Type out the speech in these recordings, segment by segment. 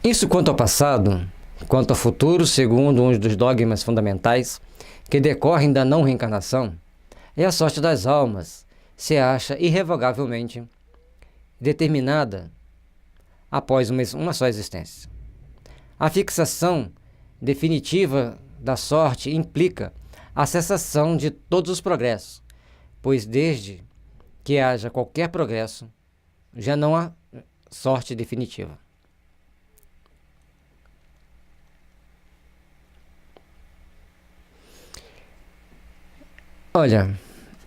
Isso quanto ao passado, quanto ao futuro, segundo um dos dogmas fundamentais que decorrem da não reencarnação, é a sorte das almas se acha irrevogavelmente determinada após uma só existência. A fixação definitiva da sorte implica a cessação de todos os progressos, pois desde que haja qualquer progresso, já não há sorte definitiva. Olha,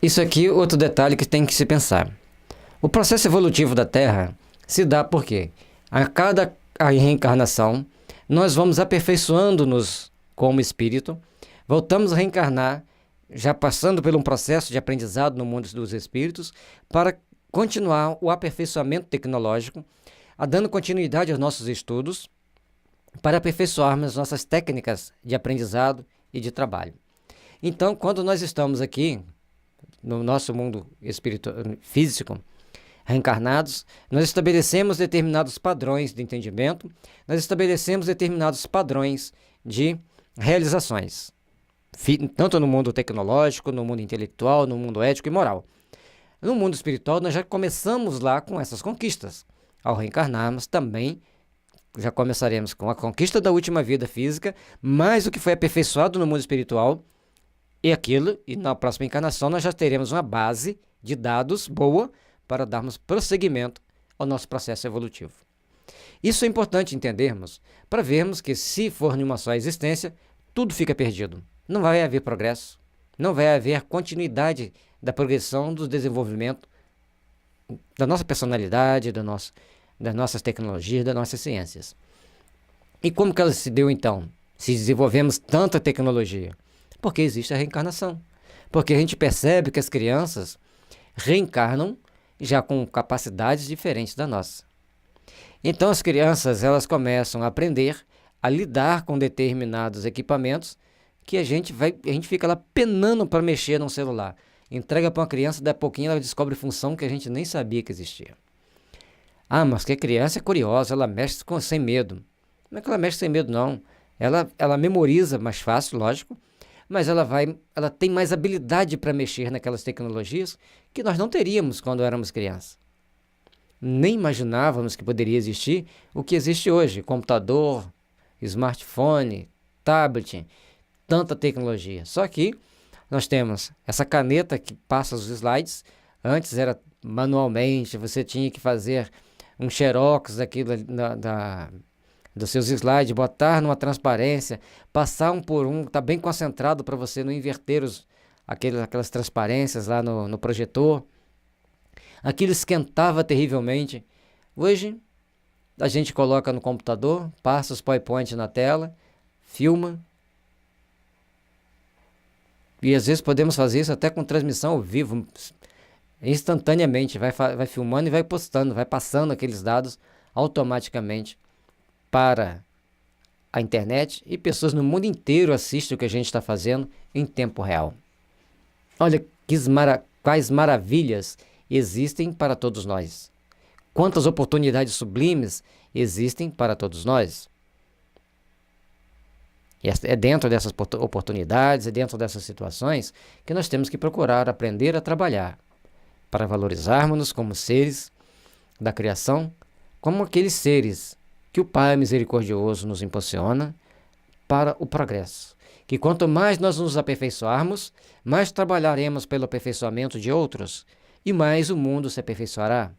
isso aqui é outro detalhe que tem que se pensar. O processo evolutivo da Terra se dá porque a cada reencarnação nós vamos aperfeiçoando-nos como espírito, voltamos a reencarnar, já passando por um processo de aprendizado no mundo dos espíritos, para continuar o aperfeiçoamento tecnológico, dando continuidade aos nossos estudos, para aperfeiçoarmos nossas técnicas de aprendizado e de trabalho. Então, quando nós estamos aqui, no nosso mundo físico, reencarnados, nós estabelecemos determinados padrões de entendimento, nós estabelecemos determinados padrões de realizações, tanto no mundo tecnológico, no mundo intelectual, no mundo ético e moral. No mundo espiritual, nós já começamos lá com essas conquistas. Ao reencarnarmos, também já começaremos com a conquista da última vida física, mais o que foi aperfeiçoado no mundo espiritual, e na próxima encarnação nós já teremos uma base de dados boa para darmos prosseguimento ao nosso processo evolutivo. Isso é importante entendermos para vermos que, se for numa só existência, tudo fica perdido. Não vai haver progresso, não vai haver continuidade da progressão do desenvolvimento da nossa personalidade, das nossas tecnologias, das nossas ciências. E como que ela se deu então? Se desenvolvemos tanta tecnologia? Porque existe a reencarnação. Porque a gente percebe que as crianças reencarnam já com capacidades diferentes da nossa. Então as crianças elas começam a aprender a lidar com determinados equipamentos que a gente fica lá penando para mexer num celular. Entrega para uma criança, daí a pouquinho ela descobre função que a gente nem sabia que existia. Ah, mas que a criança é curiosa, ela mexe sem medo. Não é que ela mexe sem medo, não. Ela memoriza mais fácil, lógico, mas ela tem mais habilidade para mexer naquelas tecnologias que nós não teríamos quando éramos crianças. Nem imaginávamos que poderia existir o que existe hoje: computador, smartphone, tablet, tanta tecnologia. Só que nós temos essa caneta que passa os slides. Antes era manualmente, você tinha que fazer um xerox dos seus slides, botar numa transparência, passar um por um, tá bem concentrado para você não inverter aquelas transparências lá no projetor. Aquilo esquentava terrivelmente. Hoje, a gente coloca no computador, passa os PowerPoint na tela, filma. E às vezes podemos fazer isso até com transmissão ao vivo, instantaneamente. Vai filmando e vai postando, vai passando aqueles dados automaticamente para a internet, e pessoas no mundo inteiro assistem o que a gente está fazendo em tempo real. Olha quais maravilhas existem para todos nós. Quantas oportunidades sublimes existem para todos nós. E é dentro dessas oportunidades, é dentro dessas situações que nós temos que procurar aprender a trabalhar para valorizarmos-nos como seres da criação, como aqueles seres que o Pai misericordioso nos impulsiona para o progresso. Que quanto mais nós nos aperfeiçoarmos, mais trabalharemos pelo aperfeiçoamento de outros e mais o mundo se aperfeiçoará.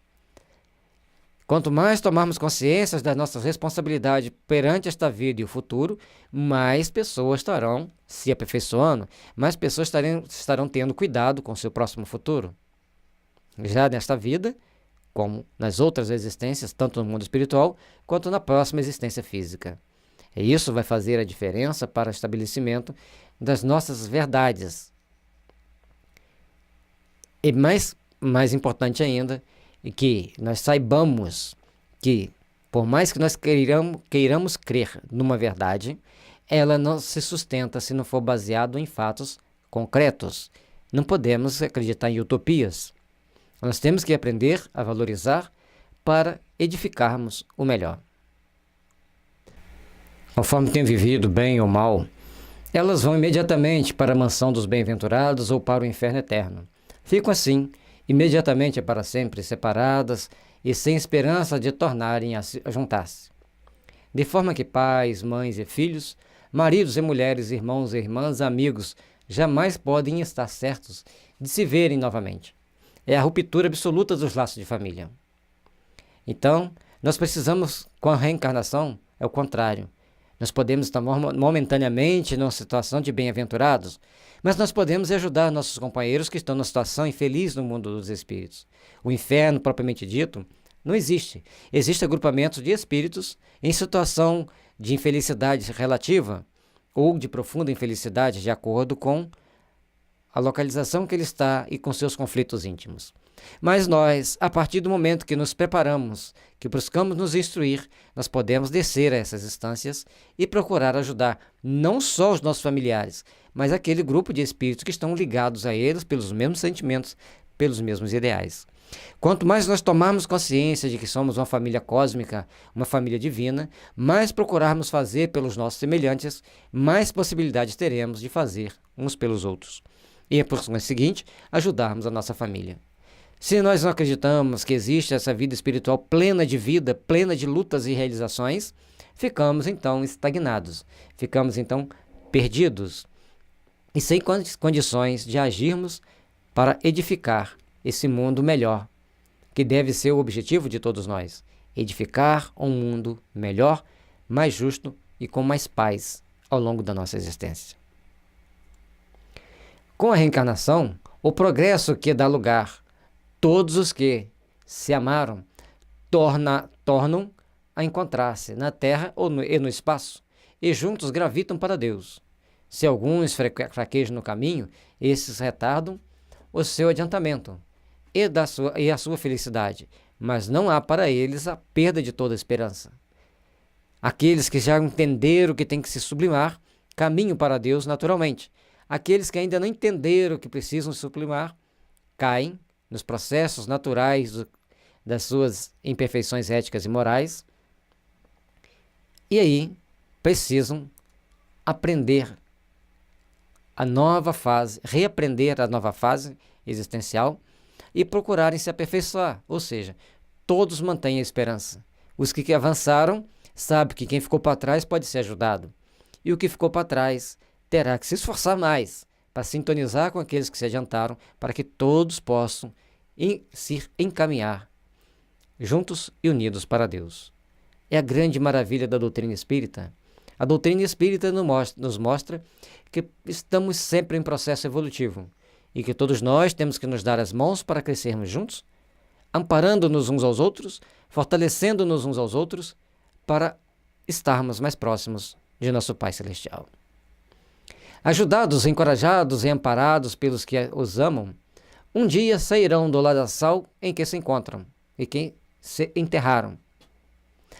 Quanto mais tomarmos consciência das nossas responsabilidades perante esta vida e o futuro, mais pessoas estarão se aperfeiçoando, mais pessoas estarão tendo cuidado com o seu próximo futuro. Já nesta vida, como nas outras existências, tanto no mundo espiritual, quanto na próxima existência física. E isso vai fazer a diferença para o estabelecimento das nossas verdades. E mais importante ainda, é que nós saibamos que, por mais que nós queiramos crer numa verdade, ela não se sustenta se não for baseado em fatos concretos. Não podemos acreditar em utopias. Nós temos que aprender a valorizar para edificarmos o melhor. conforme têm vivido bem ou mal, elas vão imediatamente para a mansão dos bem-aventurados ou para o inferno eterno. Ficam assim, imediatamente e para sempre, separadas e sem esperança de tornarem a juntar-se. De forma que pais, mães e filhos, maridos e mulheres, irmãos e irmãs, amigos, jamais podem estar certos de se verem novamente. É a ruptura absoluta dos laços de família. Então, nós precisamos, com a reencarnação, é o contrário. Nós podemos estar momentaneamente numa situação de bem-aventurados, mas nós podemos ajudar nossos companheiros que estão numa situação infeliz no mundo dos espíritos. O inferno, propriamente dito, não existe. Existem agrupamentos de espíritos em situação de infelicidade relativa ou de profunda infelicidade, de acordo com a localização que ele está e com seus conflitos íntimos. Mas nós, a partir do momento que nos preparamos, que buscamos nos instruir, nós podemos descer a essas instâncias e procurar ajudar não só os nossos familiares, mas aquele grupo de espíritos que estão ligados a eles pelos mesmos sentimentos, pelos mesmos ideais. Quanto mais nós tomarmos consciência de que somos uma família cósmica, uma família divina, mais procurarmos fazer pelos nossos semelhantes, mais possibilidades teremos de fazer uns pelos outros. E, por conseguinte, ajudarmos a nossa família. Se nós não acreditamos que existe essa vida espiritual plena de vida, plena de lutas e realizações, ficamos então estagnados, ficamos então perdidos e sem condições de agirmos para edificar esse mundo melhor, que deve ser o objetivo de todos nós, edificar um mundo melhor, mais justo e com mais paz ao longo da nossa existência. Com a reencarnação, o progresso que dá lugar todos os que se amaram tornam a encontrar-se na Terra e no espaço, e juntos gravitam para Deus. Se alguns fraquejam no caminho, esses retardam o seu adiantamento e a sua felicidade, mas não há para eles a perda de toda a esperança. Aqueles que já entenderam que tem que se sublimar, caminham para Deus naturalmente. Aqueles que ainda não entenderam que precisam se sublimar, caem nos processos naturais das suas imperfeições éticas e morais, e aí precisam aprender a nova fase, reaprender a nova fase existencial e procurarem se aperfeiçoar, ou seja, todos mantêm a esperança. Os que avançaram sabem que quem ficou para trás pode ser ajudado, e o que ficou para trás terá que se esforçar mais para sintonizar com aqueles que se adiantaram, para que todos possam se encaminhar juntos e unidos para Deus. É a grande maravilha da doutrina espírita. A doutrina espírita nos mostra que estamos sempre em processo evolutivo e que todos nós temos que nos dar as mãos para crescermos juntos, amparando-nos uns aos outros, fortalecendo-nos uns aos outros, para estarmos mais próximos de nosso Pai Celestial. Ajudados, encorajados e amparados pelos que os amam, um dia sairão do ladaçal em que se encontram e que se enterraram.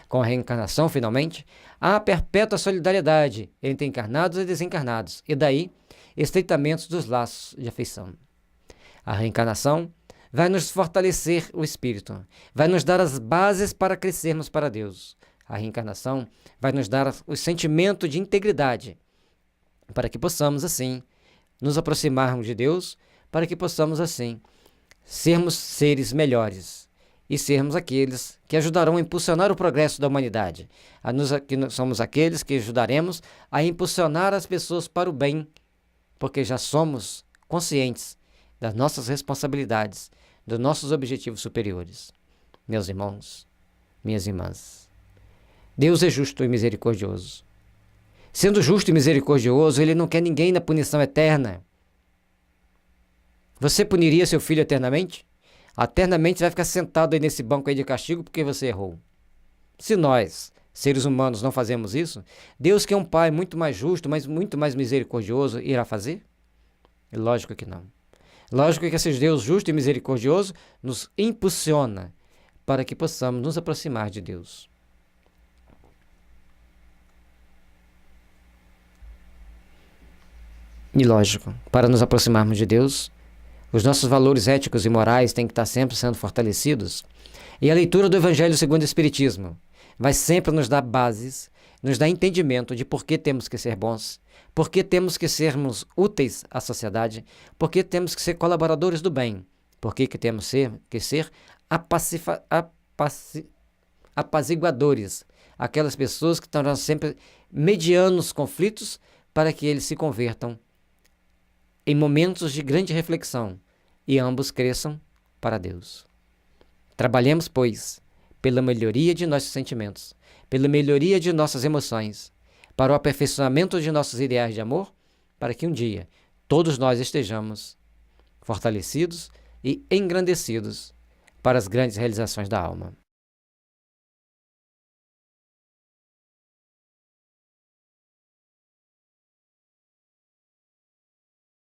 Com a reencarnação, finalmente, há perpétua solidariedade entre encarnados e desencarnados, e daí estreitamentos dos laços de afeição. A reencarnação vai nos fortalecer o espírito, vai nos dar as bases para crescermos para Deus. A reencarnação vai nos dar o sentimento de integridade, para que possamos, assim, nos aproximarmos de Deus, para que possamos, assim, sermos seres melhores e sermos aqueles que ajudarão a impulsionar o progresso da humanidade. Que somos aqueles que ajudaremos a impulsionar as pessoas para o bem, porque já somos conscientes das nossas responsabilidades, dos nossos objetivos superiores. Meus irmãos, minhas irmãs, Deus é justo e misericordioso. Sendo justo e misericordioso, Ele não quer ninguém na punição eterna. Você puniria seu filho eternamente? Eternamente vai ficar sentado aí nesse banco aí de castigo porque você errou. Se nós, seres humanos, não fazemos isso, Deus, que é um Pai muito mais justo, mas muito mais misericordioso, irá fazer? Lógico que não. Lógico que esse Deus justo e misericordioso nos impulsiona para que possamos nos aproximar de Deus. E lógico, para nos aproximarmos de Deus, os nossos valores éticos e morais têm que estar sempre sendo fortalecidos. E a leitura do Evangelho segundo o Espiritismo vai sempre nos dar bases, nos dar entendimento de por que temos que ser bons, por que temos que sermos úteis à sociedade, por que temos que ser colaboradores do bem, por que temos que ser apaziguadores, aquelas pessoas que estarão sempre mediando os conflitos para que eles se convertam em momentos de grande reflexão e ambos cresçam para Deus. Trabalhemos, pois, pela melhoria de nossos sentimentos, pela melhoria de nossas emoções, para o aperfeiçoamento de nossos ideais de amor, para que um dia todos nós estejamos fortalecidos e engrandecidos para as grandes realizações da alma.